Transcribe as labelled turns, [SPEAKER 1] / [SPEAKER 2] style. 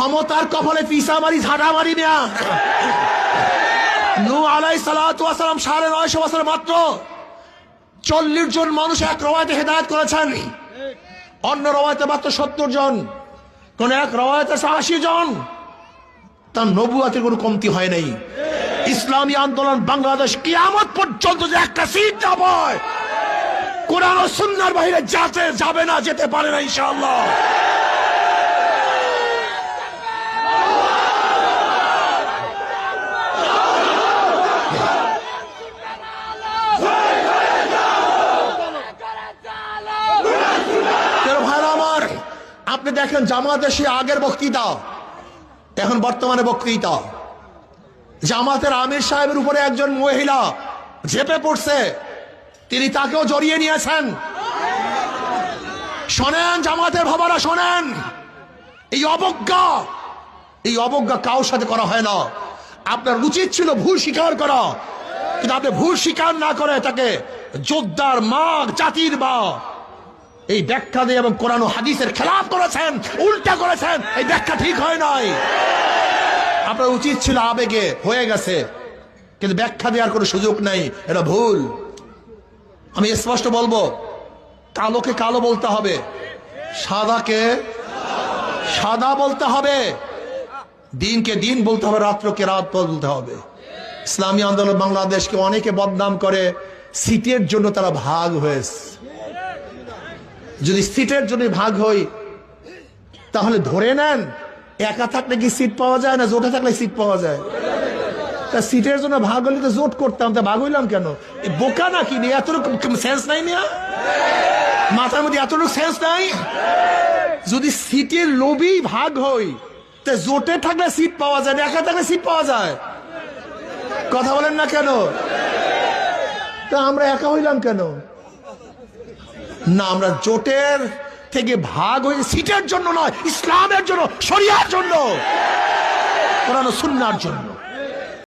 [SPEAKER 1] ক্ষমতার কপালে পিসা মারি ঝাঁটা মারি না। নূহ আলাইহিস সালাতু ওয়াস সালাম 950 বছর মাত্র 40 জন মানুষ এক রওয়ায়াতে হেদায়েত করেছেন, অন্য রওয়ায়াতে মাত্র 70 জন, কোন এক রওয়ায়াতে 80 জন। তার নবুয়তের কোনো কমতি হয় নাই। ইসলামী আন্দোলন বাংলাদেশ কিয়ামত পর্যন্ত যে একটা সিট না পায়, কোরআন ও সুন্নাহর বাইরে যাবে না, যেতে পারে না ইনশাআল্লাহ। আপনি দেখেন জামাতের সে আগের বক্তৃতা, এখন বর্তমানে বক্তৃতা। জামাতের আমির সাহেবের উপরে একজন মহিলা ঝেপে পড়ছে, তিনি তাকেও জড়িয়ে নিয়েছেন। শোনেন জামাতের ভাবারা, শোনেন, এই অবজ্ঞা কারোর সাথে করা হয় না। আপনার উচিত ছিল ভুল স্বীকার করা, কিন্তু আপনি ভুল স্বীকার না করে তাকে যোদ্ধার মা, জাতির মা এই ব্যাখ্যা দিয়ে এবং কোরআন ও হাদিসের খেলাফ করেছেন, উল্টা করেছেন। এই ব্যাখ্যা ঠিক হয় নাই। আপনার উচিত ছিল আবেগে হয়ে গেছে, কিন্তু ব্যাখ্যা দেওয়ার কোনো সুযোগ নাই, এটা ভুল। আমি স্পষ্ট বলবো, কালোকে কালো বলতে হবে, সাদাকে সাদা বলতে হবে, দিনকে দিন বলতে হবে, রাত্রকে রাত বলতে হবে। ইসলামী আন্দোলন বাংলাদেশকে অনেকে বদনাম করে সিটের জন্য তারা ভাগ হয়েছে। যদি সিটের জন্য ভাগ হই তাহলে ধরে নেন একা থাকলে কি সিট পাওয়া যায় না জোটে থাকলে সিট পাওয়া যায়? তা সিটের জন্য ভাগ হলে তো জোট করতাম, তা ভাগ হইলাম কেন? বোকা নাকি? এতটুকু সেন্স নাই না মাথার মধ্যে? এতটুকু সেন্স নাই? যদি সিটের লোভী ভাগ হই তা জোটে থাকলে সিট পাওয়া যায় না, একা থাকলে সিট পাওয়া যায়? কথা বলেন না কেন? তা আমরা একা হইলাম কেন? না, আমরা জোটের থেকে ভাগ হয়ে সিটের জন্য নয়, ইসলামের জন্য, শরিয়ার জন্য, কোরআন ও সুন্নাহর জন্য।